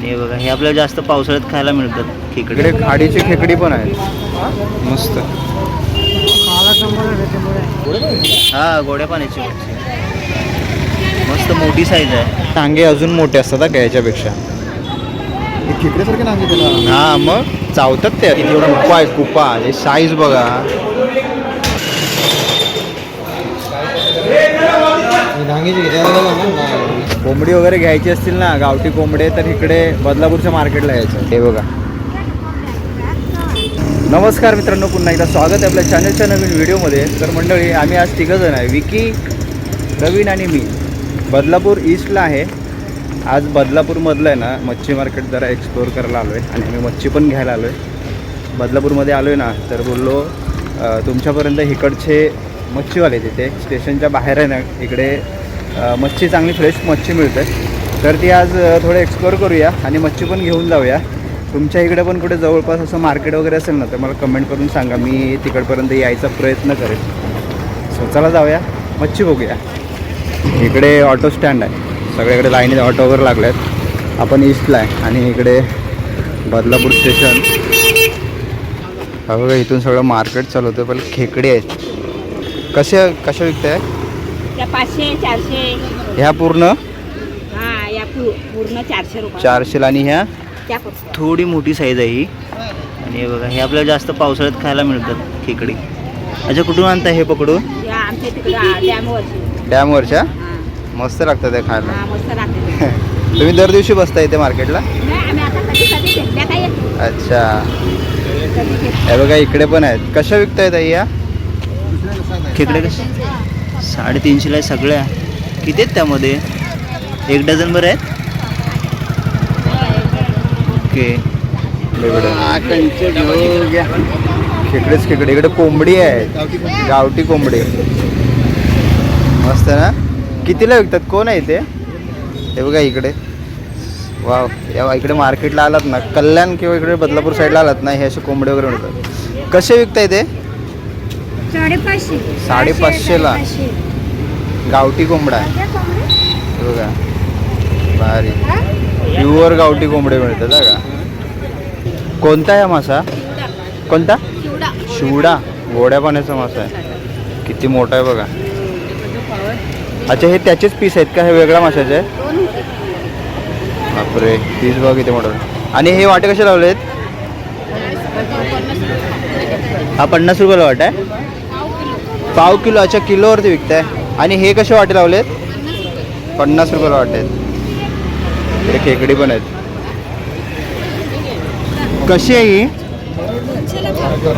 आणि हे बघा, हे आपल्याला जास्त पावसाळ्यात खायला मिळतात खेकडे. इकडे खाडीची खेकडी पण आहे मस्त. हा, गोड्या पाण्याची मच्छी मस्त मोठी साईज आहे. नांगे अजून मोठे असतात का याच्यापेक्षा. खेकड्यासारखे नांगे त्याला. हा मग चावतात ते. किती एवढा कुपा आहे, कुपा. हे साईज बघा. कोंबडी वगैरे घ्यायची असतील ना, गावठी कोंबडे, तर इकडे बदलापूरच्या मार्केटला यायचं. हे बघा. नमस्कार मित्रांनो, पुन्हा एकदा स्वागत आहे आपल्या चॅनलच्या नवीन व्हिडिओमध्ये. तर मंडळी, आम्ही आज तिघंजण आहे, विकी, रवीन आणि मी. बदलापूर ईस्टला आहे. आज बदलापूरमधलं आहे ना मच्छी मार्केट जरा एक्सप्लोअर करायला आलो आहे आणि आम्ही मच्छी पण घ्यायला आलो आहे. बदलापूरमध्ये आलो आहे ना, तर बोललो तुमच्यापर्यंत इकडचे मच्छीवाले तिथे स्टेशनच्या बाहेर आहे ना, इकडे मच्छी चांगली फ्रेश मच्छी मिळते. तर ती आज थोडं एक्सप्लोअर करूया आणि मच्छी पण घेऊन जाऊया. तुमच्या इकडे पण कुठे जवळपास असं मार्केट वगैरे असेल ना, तर मला कमेंट करून सांगा, मी तिकडपर्यंत यायचा प्रयत्न करेन. सो चला जाऊया, मच्छी बघूया. इकडे ऑटो स्टँड आहे, सगळीकडे लाईनीत ऑटो वगैरे लागले आहेत. आपण ईस्टला आहे आणि इकडे बदलापूर स्टेशन. हा बघा, इथून सगळं मार्केट चालू होतं. पण खेकडे आहेत. कशा विकताय? 500 400. ह्या पूर्ण या पूर्ण 400 रुपये. 400 आणि ह्या थोडी मोठी साईज आहे ही. आणि हे बघा, हे आपल्याला जास्त पावसाळ्यात खायला मिळतात खेकडी. अच्छा, कुठून आणताय हे पकडून? आमच्या तिकडे डॅमवरच्या. मस्त लागतात ते खायला. मस्त लागते. तुम्ही दर दिवशी बसता इथे मार्केटला? अच्छा. हे बघा, इकडे पण आहेत. कशा विकतायत या खेकडे? कसे? 350ला आहे सगळ्या. किती आहेत त्यामध्ये? 1 डझन बरं आहेत. ओके. खेकडेच खेकडे. इकडे कोंबडी आहे, गावठी कोंबडी. मस्त ना. कितीला विकतात? कोण आहे इथे? हे बघा इकडे. वाव. या इकडे मार्केटला आलात ना, कल्याण किंवा इकडे बदलापूर साईडला आलात ना, हे असे कोंबडे वगैरे मिळतात. कसे विकताय ते? 550ला गावठी कोंबडा आहे. हे बघा, भारी प्युअर गावठी कोंबडे मिळतात. का कोणता आहे मासा? कोणता? शिवडा. गोड्या पाण्याचा मासा आहे. किती मोठा आहे बघा. अच्छा, हे त्याचेच पीस आहेत का? हे वेगळ्या माशाचे आहे? बापरे, पीस बघा किती मोठा. आणि हे वाटे कसे लावले आहेत? हा 50 रुपयाला वाटा आहे. पाव किलो. अच्छा, किलोवरती विकताय. आणि हे कसे वाटे लावलेत? 50 रुपयाला वाटे आहेत. इकडे खेकडी पण आहेत. कशी आहे ही?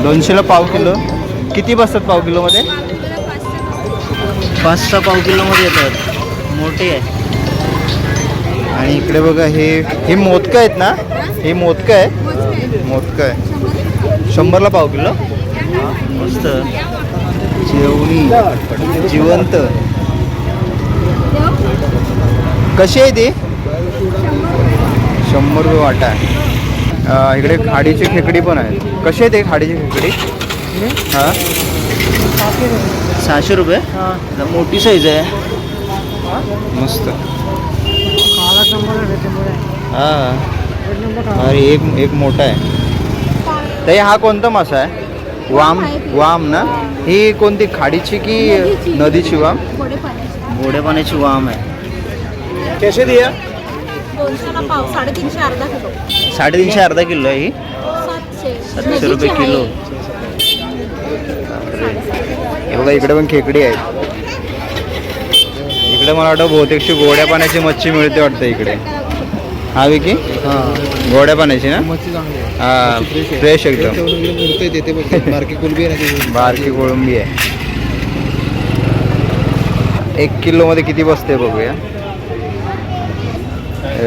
200ला पाव किलो. किती बसतात पाव किलोमध्ये? 5-6 पाव किलोमध्ये येतात. मोठे आहे. आणि इकडे बघा, हे मोदकं आहेत ना? हे मोदकं आहे. मोदकं आहे. 100ला पाव किलो. मस्त जेवणी जिवंत. कशी आहे ती? 100 रुपये वाटा आहे. इकडे खाडीची खेकडी पण आहे. कशी आहे ते खाडीची खेकडी? हां, 600 रुपये. मोठी साईज आहे. मस्त. हां, अरे एक मोठा आहे. ताई, हा कोणता मासा आहे? वाम ना. ही कोणती, खाडीची की नदीची वाम? गोड्या पाण्याची वाम आहे. कसे दिया? 200ला पाव. 350 अर्धा किलो. 350 अर्धा किलो आहे ही. 700 रुपये किलो. हे बघा, इकडे पण खेकडी आहे. इकडे मला वाटतं बहुतेकशी गोड्या पाण्याची मच्छी मिळते वाटतं इकडे. हा विकी? हां, गोड्या पाण्याची ना. हां, फ्रेश एकदम. बारकी कोळंबी आहे. 1 किलोमध्ये किती बसते बघूया.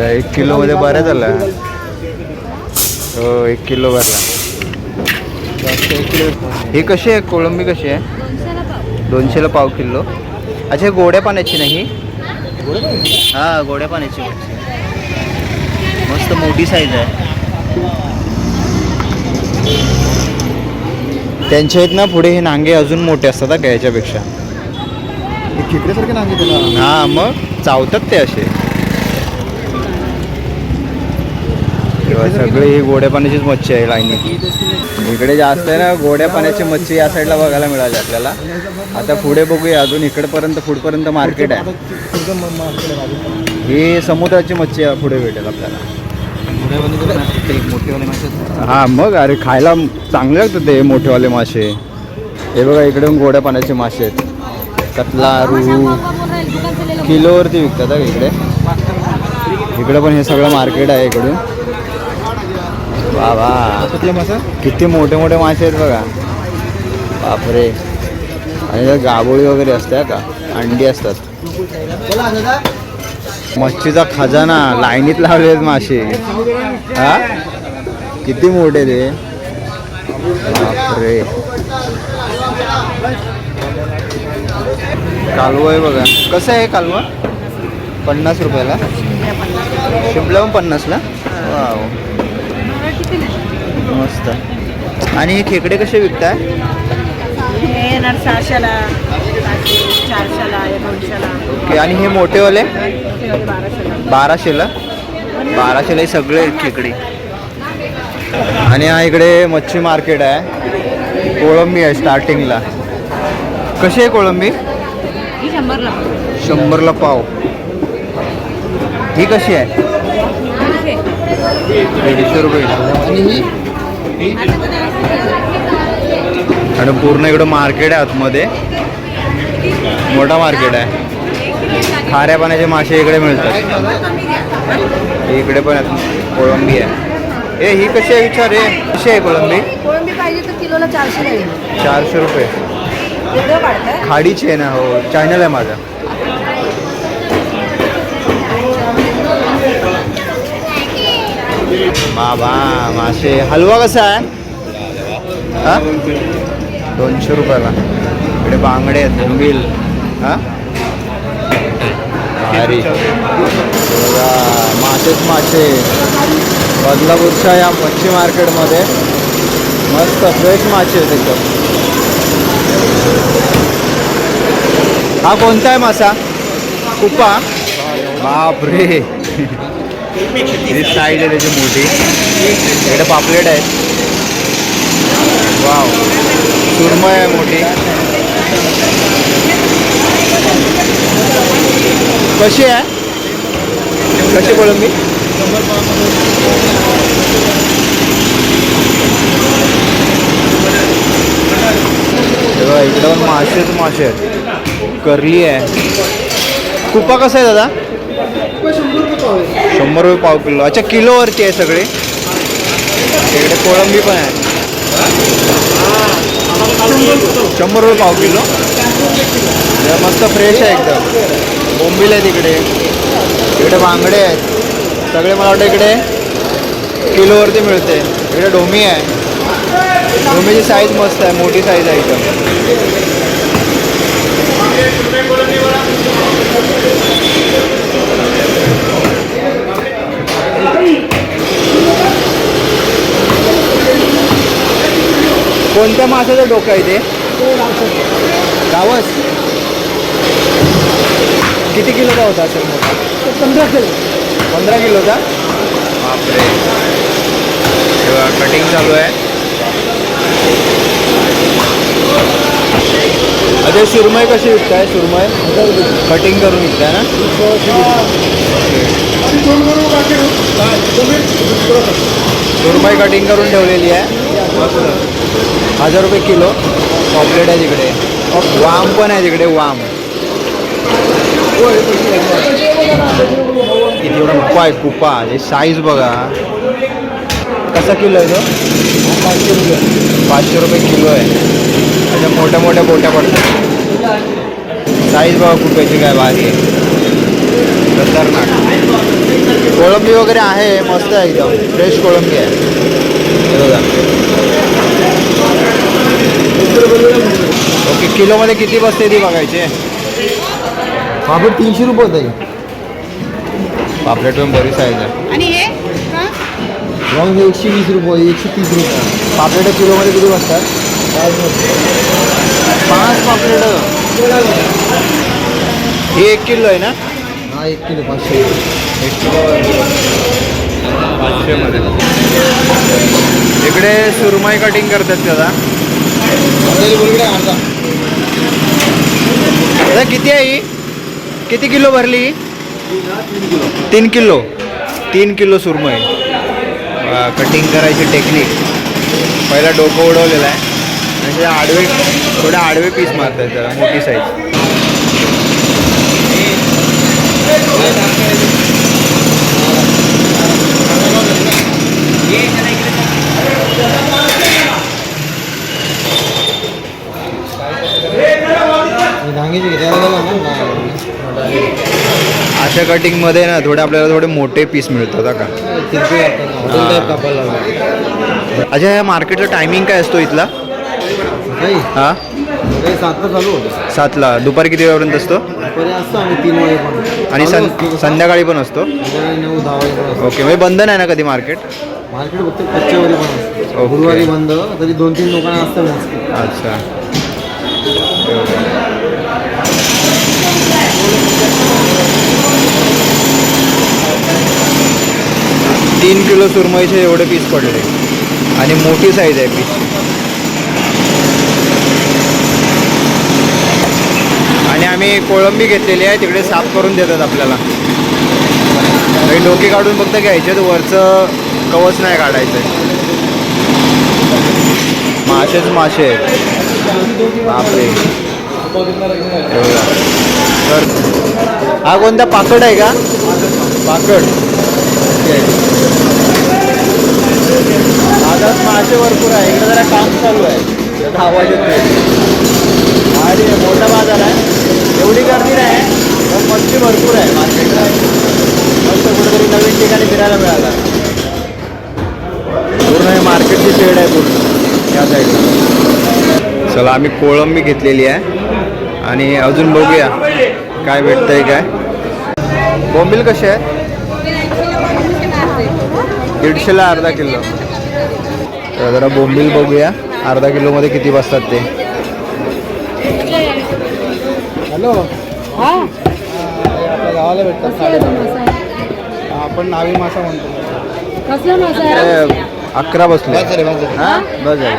1 किलोमध्ये बऱ्या झाल्या. हो, 1 किलो भरला. ही कशी आहे कोळंबी? कशी आहे? 200ला पाव किलो. अच्छा, गोड्या पाण्याची नाही? हा, गोड्या पाण्याची मच्छी. मस्त मोठी साईज आहे. त्यांच्या आहेत ना पुढे हे नांगे अजून मोठे असतात का याच्यापेक्षा. खेकड्यासारखे नांगे त्याला. हां, मग चावतात ते असे. तेव्हा सगळी ही गोड्या पाण्याचीच मच्छी आहे लाईनीत. इकडे जास्त आहे ना गोड्या पाण्याची मच्छी या साईडला बघायला मिळाली आपल्याला. आता पुढे बघूया अजून इकडपर्यंत पुढपर्यंत मार्केट आहे. ही समुद्राची मच्छी पुढे भेटेल आपल्याला. हां मग अरे खायला चांगले लागतात ते मोठेवाले मासे. हे बघा इकडे गोड्या पाण्याचे मासे आहेत. कतला रूहू किलोवरती विकतात इकडे. इकडे पण हे सगळं मार्केट आहे इकडून. वा वा मासा किती मोठे मोठे मासे आहेत बघा. बापरे. आणि गाबोळी वगैरे असते का अंडी असतात. मच्छीचा खजाना लाईनीत लावले आहेत मासे. हा किती मोठे ते. बापरे. कालवा आहे बघा. कसं आहे कालवा? 50 रुपयाला. शिमला पण 50ला. वाव मस्त. आणि हे खेकडे कसे विकताय? हे येणार 600ला, 400ला, 200ला. ओके. आणि हे मोठेवाले 1200ला. 1200ला हे सगळे खेकडे. आणि हा इकडे मच्छी मार्केट आहे. कोळंबी आहे स्टार्टिंगला. कशी आहे कोळंबी? ही 100ला. 100ला पाव. ही कशी आहे? 150 रुपये. आणि पूर्ण इकडं मार्केट आहे आतमध्ये. मोठा मार्केट आहे. खाऱ्या पाण्याचे मासे इकडे मिळतात. इकडे पण कोळंबी आहे. ही कशी आहे विचार? कशी आहे कोळंबी? कोळंबी पाहिजे तर किलोला 400 लागेल. 400 रुपये. खाडीची आहे ना. हो चॅनल आहे माझा. बाबा मासे. हलवा कसा आहे? हा 200 रुपयाला. इकडे बांगडे आहेत. बोंबील. हा भारी. मासेच मासे. बदलापूरच्या या मच्छी मार्केटमध्ये मस्त फ्रेश मासे आहेत एकदम. हा कोणता आहे मासा? कुप्पा. बापरे. ही साईज आहे त्याची मोठी. इकडे पापलेट आहेत. वाव. सुरमई आहे मोठी. कशी आहे? कशी कोळंबी? तेव्हा इकडं पण मासेच मासे आहेत. करली आहे. कुप्पा कसा आहे दादा? 100 रुपये पाव किलो. अच्छा किलोवरती आहे सगळे. इकडे कोळंबी पण आहे. 100 रुपये पाव किलो. मस्त फ्रेश आहे एकदम. बोंबील आहे तिकडे. इकडे बांगडे आहेत सगळे. मला वाटतं इकडे किलोवरती मिळते. इकडे ढोमी आहे. ढोमीची साईज मस्त आहे. मोठी साईज आहे एकदम. कोणत्या माशाचं डोकं आहे ते? गावस. किती किलोचा होता असेल मोठा? 15 किलो. 15 किलोचा. बापरे. तेव्हा कटिंग चालू आहे. अरे सुरमई कशी विकताय? सुरमई कटिंग करून विकताय ना? सुरमई कटिंग करून ठेवलेली आहे. 1000 रुपये किलो. पॉपलेट आहे तिकडे. वाम पण आहे तिकडे. वाम. कुप्पा आहे. कुप्पा. हे साईज बघा. कसा किलो आहे तो? 500 रुपये. 500 रुपये किलो आहे. अशा मोठ्या मोठ्या बोट्या पडतात. साईज बघा कुप्याची काय भारी आहे. खतरनाक. कोळंबी वगैरे आहे. मस्त आहे एकदम. फ्रेश कोळंबी आहे. हे बघा. ओके. किलोमध्ये किती बसते ती बघायचे? पापलेट 300 रुपये होत आहे. पापलेट पण बरी साईज आहे. आणि हे रॉंग 120 रुपये. 130 रुपये. पापलेट किलोमध्ये किती बसतात? 5 पापलेट. हे 1 किलो आहे ना? हा 1 किलो 500. 1 किलो. 500मध्ये. इकडे सुरमई कटिंग करतात त्याला. दादा किती आहे ही? किती किलो भरली? 3 किलो. 3 किलो सुरमई. कटिंग करायची टेक्निक. पहिला डोकं उडवलेलं आहे म्हणजे आडवे थोडे आडवे पीस मारतात त्याला, मोठी साईज. अशा कटिंगमध्ये ना थोडे आपल्याला थोडे मोठे पीस मिळतात का. अच्छा, या मार्केटचा टायमिंग काय असतो इथला? हां 7ला चालू होतं. 7ला. दुपारी किती वेळापर्यंत असतो? दुपारी असतो आम्ही 3 वाजेपर्यंत. आणि संध्याकाळी पण असतो? 9-10 वाजेपर्यंत. ओके, म्हणजे बंद नाही ना कधी मार्केट? मार्केट फक्त कच्च्यावरी पण असतं. ओके. गुरुवारी बंद, तरी 2-3 दुकानं असतात मस्त. अच्छा. 3 किलो सुरमईचे एवढे पीस पडले आणि मोठी साईज आहे पीसची. आणि आम्ही कोळंबी घेतलेली आहे, तिकडे साफ करून देतात आपल्याला. काही डोके काढून फक्त घ्यायचे, वरचं कवच नाही काढायचं. मासेच मासे आहेत. बापरे. तर हा कोणता पाकड आहे का? पाकड. बाजारात मासे भरपूर आहे. इकडे जरा काम चालू आहे, त्याचा आवाज येतोय. आणि मोठा बाजार आहे, एवढी गर्दी नाही पण मच्छी भरपूर आहे मार्केटला. मस्त कुठेतरी नवीन ठिकाणी फिरायला मिळाला. पूर्ण हे मार्केटची शेड आहे पूर्ण या साईडला. चला, आम्ही कोळंबी घेतलेली आहे आणि अजून बघूया काय भेटतंय काय. बोंबील कसे आहे? 150ला अर्धा किलो. तर जरा बोंबील बघूया अर्धा किलोमध्ये किती बसतात ते. हॅलो, आपल्या गावाला भेटतात. आपण नावी मासा म्हणतो. कसला मासा आहे? 11 बसले. हां बस आहे.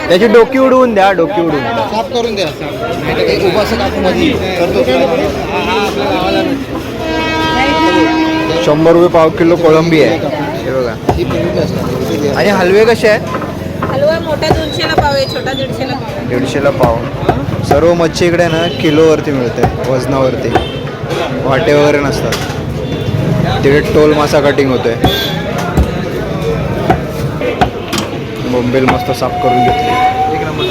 त्याची डोकी उडवून द्या, डोकी उडवून द्या. साफ करून द्या. उपासक आतमध्ये करतो. 100 रुपये पाव किलो कोळंबी आहे हे बघा. आणि हलवे कसे आहेत? हलवा मोठा 200ला पाव आहे, छोटा 150ला पाव. 150ला पाव. सर्व मच्छी इकडे ना किलोवरती मिळते, वजनावरती. वाटे वगैरे नसतात. तिकडे टोल मासा कटिंग होतोय. बोंबील मस्त साफ करून घेतली. एक नंबर.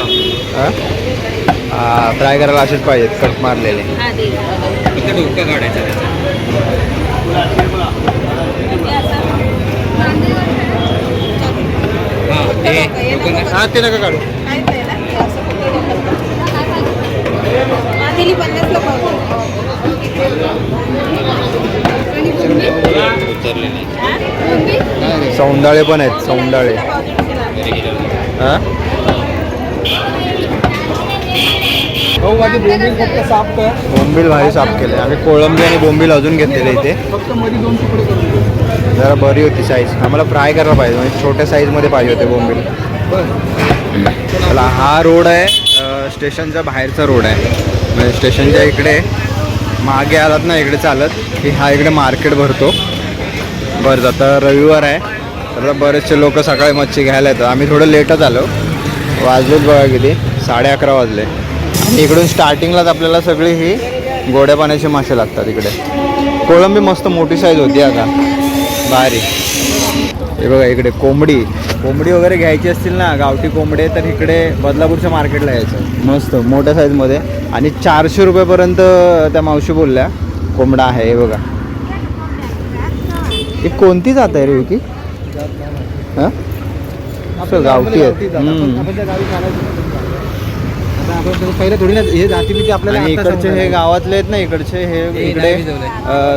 हां, फ्राय करायला असेच पाहिजेत, कट मारलेले. किती डोका काढायचा त्याचा? हां ते नका काढू. सौंदाळे पण आहेत, सौंदाळे. हां हो, माझी बोंबील फक्त साफ कर. बोंबील भारी साफ केले. आम्ही कोळंबी आणि बोंबील अजून घेतलेले इथे. फक्त मध्ये 2 तुकडे करून दे. जरा बरी होती साईज. आम्हाला फ्राय करायला पाहिजे, म्हणजे छोट्या साईजमध्ये पाहिजे होते बोंबील. चला, हा रोड आहे स्टेशनच्या बाहेरचा रोड आहे. म्हणजे स्टेशनच्या इकडे मागे आलात ना इकडे चालत की हा इकडे मार्केट भरतो. बरं, आता रविवार आहे तर बरेचसे लोक सकाळी मच्छी घ्यायला येतात. आम्ही थोडं लेटच आलो. वाजलेत बघा किती, 11:30 वाजले. आणि इकडून स्टार्टिंगलाच आपल्याला सगळी ही गोड्या पाण्याचे मासे लागतात इकडे. कोळंबी मस्त मोठी साईज होती आता, भारी. हे बघा इकडे कोंबडी वगैरे घ्यायची असतील ना, गावठी कोंबडे, तर इकडे बदलापूरच्या मार्केटला यायचं मस्त मोठ्या साईजमध्ये. आणि 400 रुपयेपर्यंत त्या मावशी बोलल्या कोंबडा आहे. हे बघा, ही कोणती जात आहे रे विकी? हां असं गावठी आहेत. पहिले थोडी ना हे जाती आपल्याला. आणि इकडचे हे गावातले आहेत ना, इकडचे हे इकडे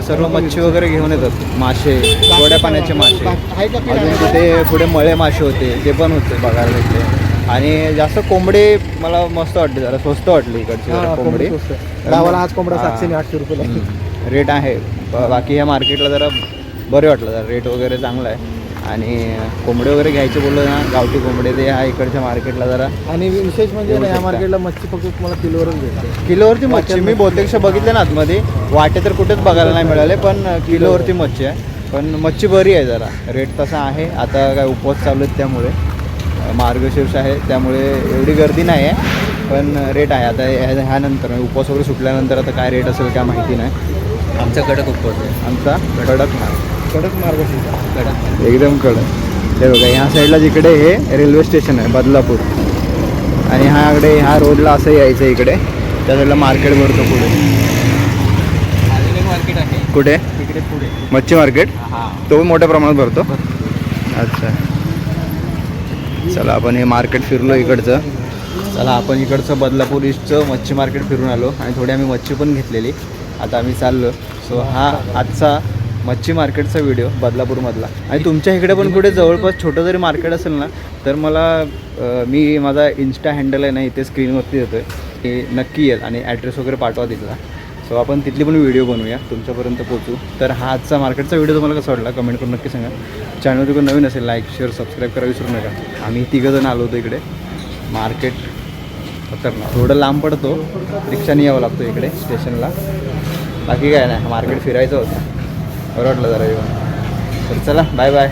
सर्व मच्छी वगैरे घेऊन येतात, मासे, गोड्या पाण्याचे मासे. अजून तिथे पुढे मळे मासे होते, ते पण होते बघायला भेटले. आणि जास्त कोंबडे मला मस्त वाटले, जरा स्वस्त वाटली इकडची जरा कोंबडी. गावाला आज कोंबडा 700-800 रुपये रेट आहे. बाकी ह्या मार्केटला जरा बरे वाटलं जरा रेट वगैरे चांगला आहे. आणि कोंबडे वगैरे घ्यायचे बोललं ना, गावठी कोंबडे ते ह्या इकडच्या मार्केटला जरा आणि विशेष म्हणजे येऊ ना, या शकता. मार्केटला मच्छी फक्त तुम्हाला किलोवरच भेटते. किलोवरती मच्छी मी बहुतेकशा बघितले ना आतमध्ये, वाटे तर कुठेच बघायला नाही मिळाले, पण किलोवरती मच्छी आहे. पण मच्छी बरी आहे जरा, रेट तसा आहे. आता काय उपवास चालू आहेत त्यामुळे मार्गशीर्ष आहे त्यामुळे एवढी गर्दी नाही आहे, पण रेट आहे. आता ह्यानंतर उपवास वगैरे सुटल्यानंतर आता काय रेट असेल काय माहिती नाही. आमचा कडक उपवास आहे. आमचा कडक माल, कडक मार्ग एकदम कडक. हे बघा ह्या साईडला जिकडे हे रेल्वे स्टेशन आहे बदलापूर, आणि ह्या रोडला असं यायचं इकडे, त्या साईडला मार्केट भरतो पुढे. मार्केट आहे कुठे? तिकडे पुढे. मच्छी मार्केट हां. तो पण मोठ्या प्रमाणात भरतो. अच्छा, चला आपण हे मार्केट फिरलो इकडचं. चला आपण इकडचं बदलापूर ईस्टचं मच्छी मार्केट फिरून आलो आणि थोडी आम्ही मच्छी पण घेतलेली. आता आम्ही चाललो. सो हा आजचा मच्छी मार्केटचा व्हिडिओ बदलापूरमधला. आणि तुमच्या इकडे पण कुठे जवळपास छोटं जरी मार्केट असेल ना, तर मला मी माझा इन्स्टा हँडल आहे ना इथे स्क्रीनवरती देतो आहे, की नक्की येईल आणि ॲड्रेस वगैरे पाठवा तिथला. सो आपण तिथली पण व्हिडिओ बनवूया, तुमच्यापर्यंत पोहोचू. तर हा आजचा मार्केटचा व्हिडिओ तुम्हाला कसा वाटला कमेंट करून नक्की सांगा. चॅनल कोण नवीन असेल लाईक शेअर सबस्क्राईब करा विसरू नका. आम्ही तिघंजण आलो होतो इकडे. मार्केट खतरनाक, थोडं लांब पडतो, रिक्षाने यावं लागतो इकडे स्टेशनला. बाकी काय नाही, मार्केट फिरायचं होतं, बरं वाटलं जरा येऊन. तर चला बाय बाय.